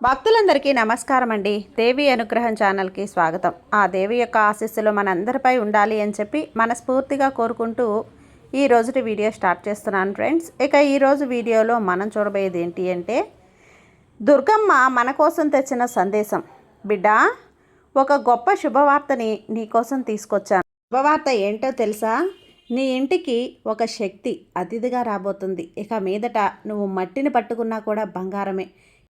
భక్తులందరికీ నమస్కారం అండి. దేవి అనుగ్రహం ఛానల్కి స్వాగతం. ఆ దేవి యొక్క ఆశీస్సులు మనందరిపై ఉండాలి అని చెప్పి మనస్ఫూర్తిగా కోరుకుంటూ ఈ రోజుటి వీడియో స్టార్ట్ చేస్తున్నాను ఫ్రెండ్స్. ఇక ఈరోజు వీడియోలో మనం చూడబోయేది ఏంటి అంటే, దుర్గమ్మ మన కోసం తెచ్చిన సందేశం. బిడ్డ, ఒక గొప్ప శుభవార్తని నీకోసం తీసుకొచ్చాను. శుభవార్త ఏంటో తెలుసా? నీ ఇంటికి ఒక శక్తి అతిథిగా రాబోతుంది. ఇక మీదట నువ్వు మట్టిని పట్టుకున్నా కూడా బంగారమే.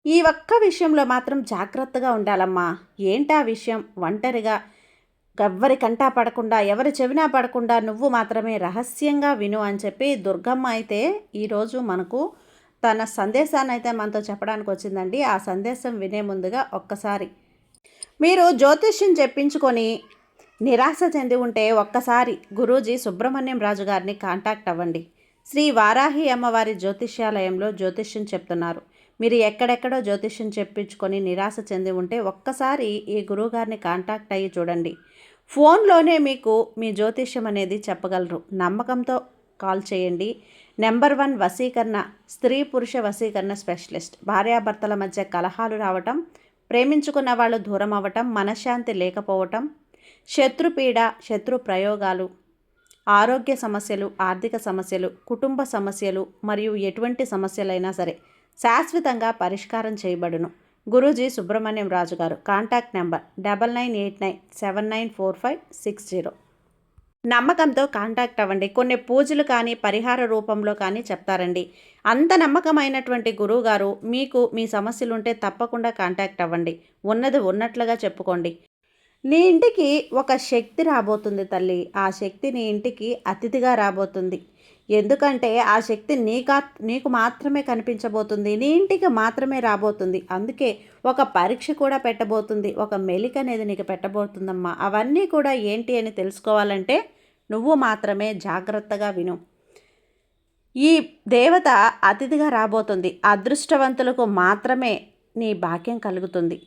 ఈ ఒక్క విషయంలో మాత్రం జాగ్రత్తగా ఉండాలమ్మా. ఏంటా విషయం? ఒంటరిగా ఎవ్వరి కంటా పడకుండా, ఎవరి చెవినా పడకుండా నువ్వు మాత్రమే రహస్యంగా విను అని చెప్పి దుర్గమ్మ అయితే ఈరోజు మనకు తన సందేశాన్ని అయితే మనతో చెప్పడానికి వచ్చిందండి. ఆ సందేశం వినే ముందుగా ఒక్కసారి మీరు జ్యోతిష్యం చెప్పించుకొని నిరాశ చెంది ఉంటే ఒక్కసారి గురూజీ సుబ్రహ్మణ్యం రాజు గారిని కాంటాక్ట్ అవ్వండి. శ్రీ వారాహి అమ్మవారి జ్యోతిష్యాలయంలో జ్యోతిష్యం చెప్తున్నారు. మీరు ఎక్కడెక్కడో జ్యోతిష్యం చెప్పించుకొని నిరాశ చెంది ఉంటే ఒక్కసారి ఈ గురువుగారిని కాంటాక్ట్ అయ్యి చూడండి. ఫోన్లోనే మీకు మీ జ్యోతిష్యం అనేది చెప్పగలరు. నమ్మకంతో కాల్ చేయండి. నెంబర్ 1 వశీకరణ, స్త్రీ పురుష వశీకరణ స్పెషలిస్ట్. భార్యాభర్తల మధ్య కలహాలు రావటం, ప్రేమించుకున్న వాళ్ళు దూరం అవ్వటం, మనశ్శాంతి లేకపోవటం, శత్రుపీడ, శత్రు ప్రయోగాలు, ఆరోగ్య సమస్యలు, ఆర్థిక సమస్యలు, కుటుంబ సమస్యలు మరియు ఎటువంటి సమస్యలైనా సరే శాశ్వతంగా పరిష్కారం చేయబడును. గురూజీ సుబ్రహ్మణ్యం రాజు గారు. Contact number 9989794560. నమ్మకంతో కాంటాక్ట్ అవ్వండి. కొన్ని పూజలు కానీ పరిహార రూపంలో కానీ చెప్తారండి. అంత నమ్మకమైనటువంటి గురువు గారు మీకు మీ సమస్యలుంటే తప్పకుండా కాంటాక్ట్ అవ్వండి. ఉన్నది ఉన్నట్లుగా చెప్పుకోండి. నీ ఇంటికి ఒక శక్తి రాబోతుంది తల్లి. ఆ శక్తి నీ ఇంటికి అతిథిగా రాబోతుంది. ఎందుకంటే ఆ శక్తి నీకు మాత్రమే కనిపించబోతుంది. నీ ఇంటికి మాత్రమే రాబోతుంది. అందుకే ఒక పరీక్ష కూడా పెట్టబోతుంది. ఒక మెలిక అనేది నీకు పెట్టబోతుందమ్మా. అవన్నీ కూడా ఏంటి అని తెలుసుకోవాలంటే నువ్వు మాత్రమే జాగ్రత్తగా విను. ఈ దేవత అతిథిగా రాబోతుంది. అదృష్టవంతులకు మాత్రమే నీ భాగ్యం కలుగుతుంది.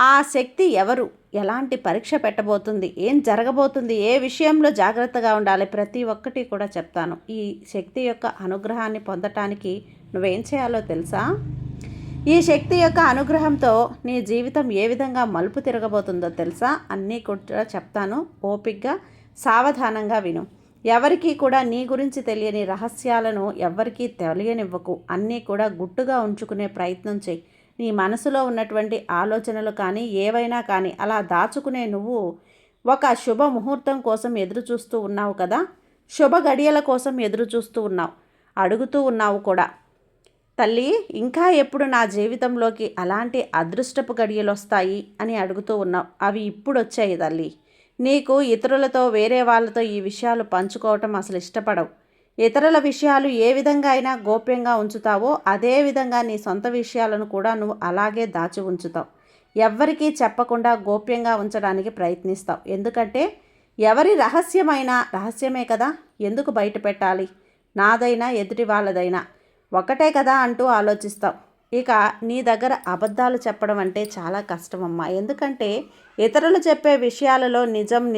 ఆ శక్తి ఎవరు? ఎలాంటి పరీక్ష పెట్టబోతుంది? ఏం జరగబోతుంది? ఏ విషయంలో జాగ్రత్తగా ఉండాలి? ప్రతి ఒక్కటి కూడా చెప్తాను. ఈ శక్తి యొక్క అనుగ్రహాన్ని పొందటానికి నువ్వేం చేయాలో తెలుసా? ఈ శక్తి యొక్క అనుగ్రహంతో నీ జీవితం ఏ విధంగా మలుపు తిరగబోతుందో తెలుసా? అన్నీ కూడా చెప్తాను. ఓపికగా సావధానంగా విను. ఎవరికీ కూడా నీ గురించి తెలియని రహస్యాలను ఎవరికీ తెలియనివ్వకు. అన్నీ కూడా గుట్టుగా ఉంచుకునే ప్రయత్నం చేయి. నీ మనసులో ఉన్నటువంటి ఆలోచనలు కానీ ఏవైనా కానీ అలా దాచుకునే నువ్వు ఒక శుభ ముహూర్తం కోసం ఎదురు చూస్తూ ఉన్నావు కదా. శుభ గడియల కోసం ఎదురు చూస్తూ ఉన్నావు, అడుగుతూ ఉన్నావు కూడా. తల్లి, ఇంకా ఎప్పుడు నా జీవితంలోకి అలాంటి అదృష్టపు గడియలు వస్తాయి అని అడుగుతూ ఉన్నావు. అవి ఇప్పుడు వచ్చాయి తల్లి. నీకు ఇతరులతో, వేరే వాళ్ళతో ఈ విషయాలు పంచుకోవటం అసలు ఇష్టపడవు. ఇతరుల విషయాలు ఏ విధంగా అయినా గోప్యంగా ఉంచుతావో అదే విధంగా నీ సొంత విషయాలను కూడా నువ్వు అలాగే దాచి ఉంచుతావు. ఎవ్వరికీ చెప్పకుండా గోప్యంగా ఉంచడానికి ప్రయత్నిస్తావు. ఎందుకంటే ఎవరి రహస్యమే కదా, ఎందుకు బయట పెట్టాలి? నాదైనా ఎదుటి వాళ్ళదైనా ఒకటే కదా అంటూ ఆలోచిస్తావు. ఇక నీ దగ్గర అబద్ధాలు చెప్పడం అంటే చాలా కష్టమమ్మా. ఎందుకంటే ఇతరులు చెప్పే విషయాలలో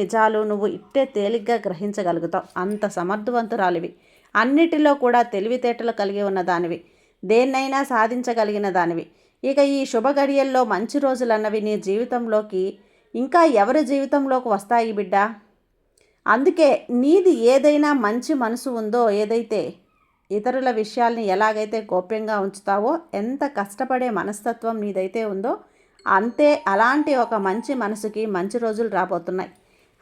నిజాలు నువ్వు ఇట్టే తేలిగ్గా గ్రహించగలుగుతావు. అంత సమర్థవంతురాలివి. అన్నిటిలో కూడా తెలివితేటలు కలిగి ఉన్న దానివి. దేన్నైనా సాధించగలిగిన దానివి. ఇక ఈ శుభ గడియల్లో మంచి రోజులన్నవి నీ జీవితంలోకి, ఇంకా ఎవరి జీవితంలోకి వస్తాయి బిడ్డ. అందుకే నీది ఏదైనా మంచి మనసు ఉందో, ఏదైతే ఇతరుల విషయాల్ని ఎలాగైతే గోప్యంగా ఉంచుతావో, ఎంత కష్టపడే మనస్తత్వం నీదైతే ఉందో అంతే అలాంటి ఒక మంచి మనసుకి మంచి రోజులు రాబోతున్నాయి.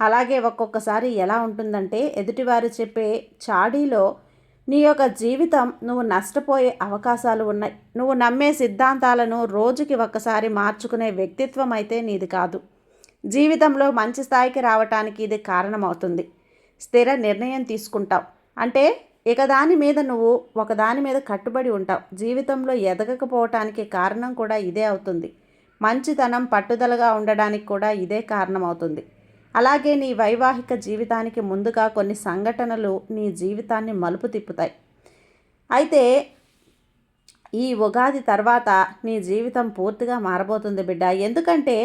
అలాగే ఒక్కొక్కసారి ఎలా ఉంటుందంటే, ఎదుటివారు చెప్పే చాడీలో నీ యొక్క జీవితం నువ్వు నష్టపోయే అవకాశాలు ఉన్నాయి. నువ్వు నమ్మే సిద్ధాంతాలను రోజుకి ఒక్కసారి మార్చుకునే వ్యక్తిత్వం అయితే నీది కాదు. జీవితంలో మంచి స్థాయికి రావటానికి ఇది కారణమవుతుంది. స్థిర నిర్ణయం తీసుకుంటావు అంటే ఇక దాని మీద నువ్వు ఒకదాని మీద కట్టుబడి ఉంటావు. జీవితంలో ఎదగకపోవటానికి కారణం కూడా ఇదే అవుతుంది. మంచితనం, పట్టుదలగా ఉండడానికి కూడా ఇదే కారణం అవుతుంది. అలాగే నీ వైవాహిక జీవితానికి ముందుగా కొన్ని సంఘటనలు నీ జీవితాన్ని మలుపు తిప్పుతాయి. అయితే ఈ ఉగాది తర్వాత నీ జీవితం పూర్తిగా మారబోతుంది బిడ్డ. ఎందుకంటే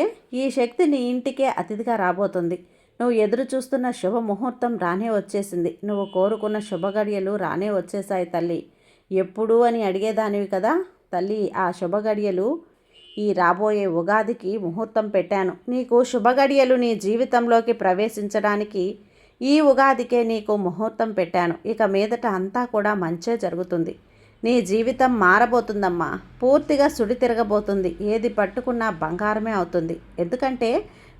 ఈ శక్తి నీ ఇంటికే అతిథిగా రాబోతుంది. నువ్వు ఎదురు చూస్తున్న శుభ ముహూర్తం రానే వచ్చేసింది. నువ్వు కోరుకున్న శుభ గడియలు రానే వచ్చేసాయి తల్లి. ఎప్పుడు అని అడిగేదానివి కదా తల్లి. ఆ శుభ గడియలు ఈ రాబోయే ఉగాదికి ముహూర్తం పెట్టాను. నీకు శుభగడియలు నీ జీవితంలోకి ప్రవేశించడానికి ఈ ఉగాదికే నీకు ముహూర్తం పెట్టాను. ఇక మీదట అంతా కూడా మంచే జరుగుతుంది. నీ జీవితం మారబోతుందమ్మా. పూర్తిగా సుడి తిరగబోతుంది. ఏది పట్టుకున్నా బంగారమే అవుతుంది. ఎందుకంటే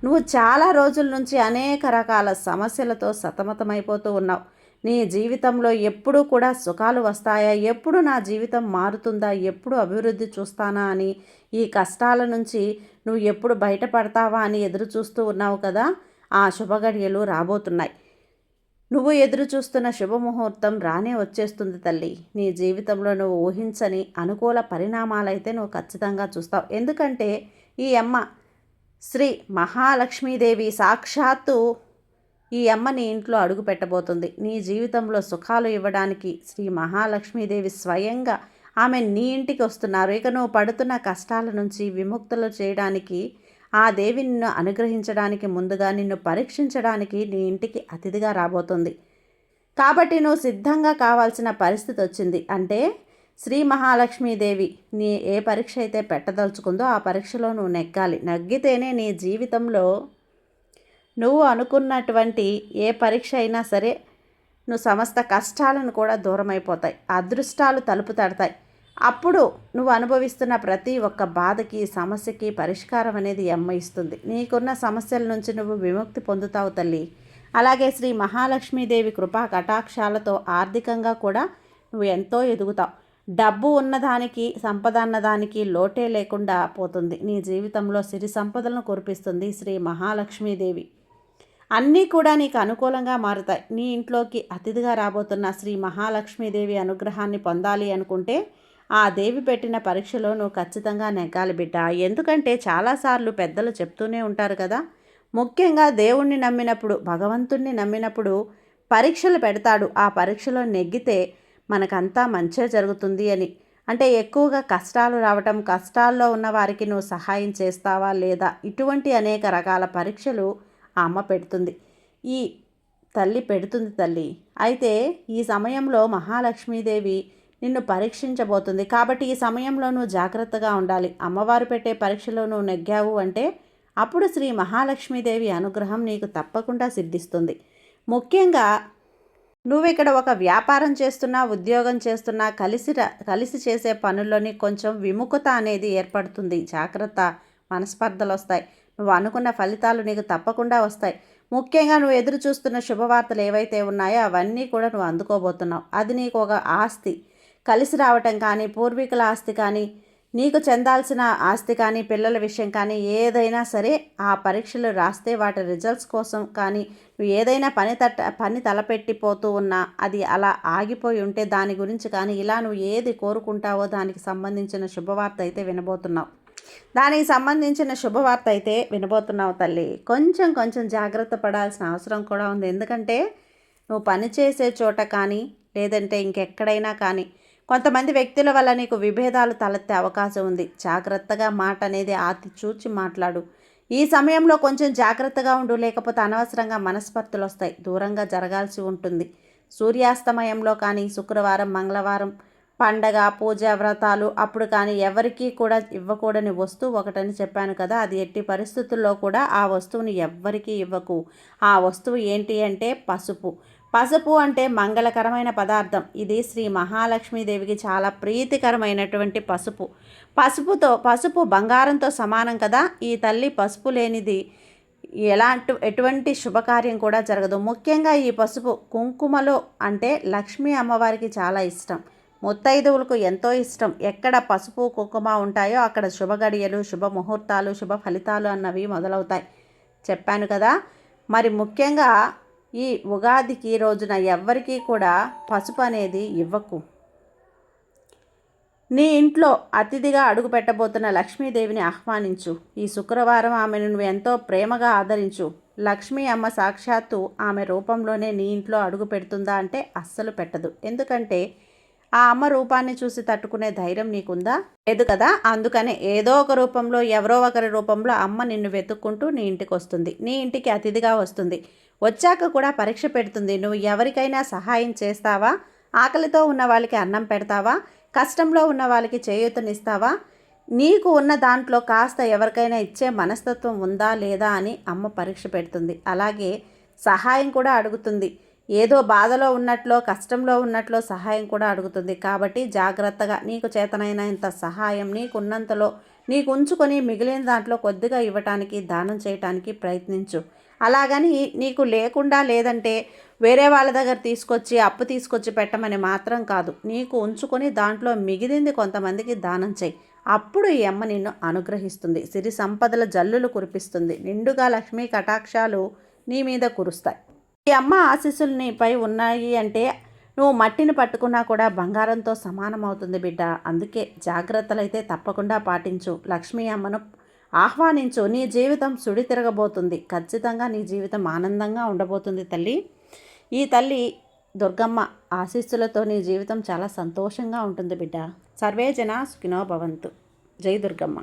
నువ్వు చాలా రోజుల నుంచి అనేక రకాల సమస్యలతో సతమతమైపోతూ ఉన్నావు. నీ జీవితంలో ఎప్పుడు కూడా సుఖాలు వస్తాయా, ఎప్పుడు నా జీవితం మారుతుందా, ఎప్పుడు అభివృద్ధి చూస్తానా అని, ఈ కష్టాల నుంచి నువ్వు ఎప్పుడు బయటపడతావా అని ఎదురు చూస్తూ ఉన్నావు కదా. ఆ శుభగడియలు రాబోతున్నాయి. నువ్వు ఎదురు చూస్తున్న శుభముహూర్తం రానే వచ్చేస్తుంది తల్లి. నీ జీవితంలో నువ్వు ఊహించని అనుకూల పరిణామాలైతే నువ్వు ఖచ్చితంగా చూస్తావు. ఎందుకంటే ఈ అమ్మ శ్రీ మహాలక్ష్మీదేవి సాక్షాత్తు ఈ అమ్మ నీ ఇంట్లో అడుగు పెట్టబోతుంది. నీ జీవితంలో సుఖాలు ఇవ్వడానికి శ్రీ మహాలక్ష్మీదేవి స్వయంగా ఆమె నీ ఇంటికి వస్తున్నారు. ఇక నువ్వు పడుతున్న కష్టాల నుంచి విముక్తులు చేయడానికి ఆ దేవి నిన్ను అనుగ్రహించడానికి, ముందుగా నిన్ను పరీక్షించడానికి నీ ఇంటికి అతిథిగా రాబోతుంది. కాబట్టి నువ్వు సిద్ధంగా కావాల్సిన పరిస్థితి వచ్చింది. అంటే శ్రీ మహాలక్ష్మీదేవి నీ ఏ పరీక్ష అయితే పెట్టదలుచుకుందో ఆ పరీక్షలో నువ్వు నెగ్గాలి. నెగ్గితేనే నీ జీవితంలో నువ్వు అనుకున్నటువంటి ఏ పరీక్ష అయినా సరే నువ్వు సమస్త కష్టాలను కూడా దూరమైపోతాయి. అదృష్టాలు తలుపు తడతాయి. అప్పుడు నువ్వు అనుభవిస్తున్న ప్రతి ఒక్క బాధకి, సమస్యకి పరిష్కారం అనేది అమ్మ ఇస్తుంది. నీకున్న సమస్యల నుంచి నువ్వు విముక్తి పొందుతావు తల్లి. అలాగే శ్రీ మహాలక్ష్మీదేవి కృపా కటాక్షాలతో ఆర్థికంగా కూడా నువ్వు ఎంతో ఎదుగుతావు. డబ్బు ఉన్నదానికి, సంపద అన్నదానికి లోటే లేకుండా పోతుంది. నీ జీవితంలో సిరి సంపదలను కురిపిస్తుంది శ్రీ మహాలక్ష్మీదేవి. అన్నీ కూడా నీకు అనుకూలంగా మారుతాయి. నీ ఇంట్లోకి అతిథిగా రాబోతున్న శ్రీ మహాలక్ష్మీదేవి అనుగ్రహాన్ని పొందాలి అనుకుంటే ఆ దేవి పెట్టిన పరీక్షలో నువ్వు ఖచ్చితంగా నెగ్గాలి బిడ్డ. ఎందుకంటే చాలాసార్లు పెద్దలు చెప్తూనే ఉంటారు కదా, ముఖ్యంగా దేవుణ్ణి నమ్మినప్పుడు, భగవంతుణ్ణి నమ్మినప్పుడు పరీక్షలు పెడతాడు. ఆ పరీక్షలో నెగ్గితే మనకంతా మంచే జరుగుతుంది అని. అంటే ఎక్కువగా కష్టాలు రావటం, కష్టాల్లో ఉన్న వారికి నువ్వు సహాయం చేస్తావా లేదా, ఇటువంటి అనేక రకాల పరీక్షలు ఆ అమ్మ పెడుతుంది. ఈ తల్లి పెడుతుంది తల్లి. అయితే ఈ సమయంలో మహాలక్ష్మీదేవి నిన్ను పరీక్షించబోతుంది. కాబట్టి ఈ సమయంలో నువ్వు జాగ్రత్తగా ఉండాలి. అమ్మవారు పెట్టే పరీక్షలో నువ్వు నెగ్గావు అంటే అప్పుడు శ్రీ మహాలక్ష్మీదేవి అనుగ్రహం నీకు తప్పకుండా సిద్ధిస్తుంది. ముఖ్యంగా నువ్వు ఇక్కడ ఒక వ్యాపారం చేస్తున్నా, ఉద్యోగం చేస్తున్నా, కలిసి చేసే పనుల్లోని కొంచెం విముఖత అనేది ఏర్పడుతుంది. జాగ్రత్త. మనస్పర్ధలు వస్తాయి. నువ్వు అనుకున్న ఫలితాలు నీకు తప్పకుండా వస్తాయి. ముఖ్యంగా నువ్వు ఎదురు చూస్తున్న శుభవార్తలు ఏవైతే ఉన్నాయో అవన్నీ కూడా నువ్వు అందుకోబోతున్నావు. అది నీకు ఒక ఆస్తి కలిసి రావటం కానీ, పూర్వీకుల ఆస్తి కానీ, నీకు చెందాల్సిన ఆస్తి కానీ, పిల్లల విషయం కానీ, ఏదైనా సరే ఆ పరీక్షలు రాస్తే వాటి రిజల్ట్స్ కోసం కానీ, నువ్వు ఏదైనా పని తలపెట్టిపోతూ ఉన్నా అది అలా ఆగిపోయి ఉంటే దాని గురించి కానీ, ఇలా నువ్వు ఏది కోరుకుంటావో దానికి సంబంధించిన శుభవార్త అయితే వినబోతున్నావు. తల్లి. కొంచెం జాగ్రత్త పడాల్సిన అవసరం కూడా ఉంది. ఎందుకంటే నువ్వు పనిచేసే చోట కానీ, లేదంటే ఇంకెక్కడైనా కానీ కొంతమంది వ్యక్తుల వల్ల నీకు విభేదాలు తలెత్తే అవకాశం ఉంది. జాగ్రత్తగా మాట అనేది ఆతి చూచి మాట్లాడు. ఈ సమయంలో కొంచెం జాగ్రత్తగా ఉండు, లేకపోతే అనవసరంగా మనస్పర్ధలు వస్తాయి. దూరంగా జరగాల్సి ఉంటుంది. సూర్యాస్తమయంలో కానీ, శుక్రవారం, మంగళవారం, పండగ, పూజ, వ్రతాలు అప్పుడు కానీ ఎవరికీ కూడా ఇవ్వకూడని వస్తువు ఒకటని చెప్పాను కదా. అది ఎట్టి పరిస్థితుల్లో కూడా ఆ వస్తువుని ఎవ్వరికీ ఇవ్వకు. ఆ వస్తువు ఏంటి అంటే పసుపు. పసుపు అంటే మంగళకరమైన పదార్థం. ఇది శ్రీ మహాలక్ష్మీదేవికి చాలా ప్రీతికరమైనటువంటి పసుపు. పసుపు బంగారంతో సమానం కదా. ఈ తల్లి పసుపు లేనిది ఎటువంటి శుభకార్యం కూడా జరగదు. ముఖ్యంగా ఈ పసుపు కుంకుమలో అంటే లక్ష్మీ అమ్మవారికి చాలా ఇష్టం. ముత్తైదువులకు ఎంతో ఇష్టం. ఎక్కడ పసుపు కుంకుమ ఉంటాయో అక్కడ శుభగడియలు, శుభముహూర్తాలు, శుభ ఫలితాలు అన్నవి మొదలవుతాయి. చెప్పాను కదా. మరి ముఖ్యంగా ఈ ఉగాదికి రోజున ఎవ్వరికీ కూడా పసుపు అనేది ఇవ్వకు. నీ ఇంట్లో అతిథిగా అడుగు పెట్టబోతున్న లక్ష్మీదేవిని ఆహ్వానించు. ఈ శుక్రవారం ఆమెను నువ్వు ఎంతో ప్రేమగా ఆదరించు. లక్ష్మీ అమ్మ సాక్షాత్తు ఆమె రూపంలోనే నీ ఇంట్లో అడుగు పెడుతుందా అంటే అస్సలు పెట్టదు. ఎందుకంటే ఆ అమ్మ రూపాన్ని చూసి తట్టుకునే ధైర్యం నీకుందా? లేదు కదా. అందుకనే ఏదో ఒక రూపంలో, ఎవరో ఒకరి రూపంలో అమ్మ నిన్ను వెతుక్కుంటూ నీ ఇంటికి వస్తుంది. నీ ఇంటికి అతిథిగా వస్తుంది. వచ్చాక కూడా పరీక్ష పెడుతుంది. నువ్వు ఎవరికైనా సహాయం చేస్తావా? ఆకలితో ఉన్న వాళ్ళకి అన్నం పెడతావా? కష్టంలో ఉన్న వాళ్ళకి చేయూతనిస్తావా? నీకు ఉన్న దాంట్లో కాస్త ఎవరికైనా ఇచ్చే మనస్తత్వం ఉందా లేదా అని అమ్మ పరీక్ష పెడుతుంది. అలాగే సహాయం కూడా అడుగుతుంది. ఏదో బాధలో ఉన్నట్లో, కష్టంలో ఉన్నట్లో సహాయం కూడా అడుగుతుంది. కాబట్టి జాగ్రత్తగా నీకు చేతనైనంత సహాయం నీకున్నంతలో నీకు ఉంచుకొని మిగిలిన దాంట్లో కొద్దిగా ఇవ్వటానికి, దానం చేయటానికి ప్రయత్నించు. అలాగని నీకు లేకుండా లేదంటే వేరే వాళ్ళ దగ్గర తీసుకొచ్చి అప్పు తీసుకొచ్చి పెట్టమని మాత్రం కాదు. నీకు ఉంచుకొని దాంట్లో మిగిలింది కొంతమందికి దానం చేయి. అప్పుడు ఈ అమ్మ నిన్ను అనుగ్రహిస్తుంది. సిరి సంపదల జల్లులు కురిపిస్తుంది. నిండుగా లక్ష్మీ కటాక్షాలు నీ మీద కురుస్తాయి. ఈ అమ్మ ఆశీస్సులు నీపై ఉన్నాయి అంటే నువ్వు మట్టిని పట్టుకున్నా కూడా బంగారంతో సమానమవుతుంది బిడ్డ. అందుకే జాగ్రత్తలైతే తప్పకుండా పాటించు. లక్ష్మీ అమ్మను ఆహ్వానించు. నీ జీవితం సుడి తిరగబోతుంది. ఖచ్చితంగా నీ జీవితం ఆనందంగా ఉండబోతుంది తల్లి. ఈ తల్లి దుర్గమ్మ ఆశీస్సులతో నీ జీవితం చాలా సంతోషంగా ఉంటుంది బిడ్డ. సర్వే జన సుఖినో భవంతు. జై దుర్గమ్మ.